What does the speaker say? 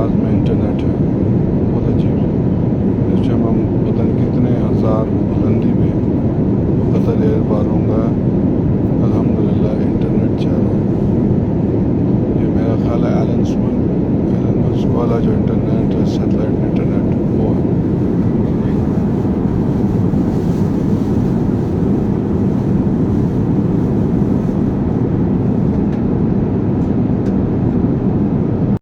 अंदाज में इंटरनेट है, बहुत अजीब। इस टाइम हम पता नहीं कितने हज़ार बुलंदी में कतर एयर पारूँगा, अल्हम्दुलिल्लाह इंटरनेट चल रहा है। ये मेरा ख्याल है एलन मस्क वाला जो इंटरनेट है, सैटेलाइट इंटरनेट,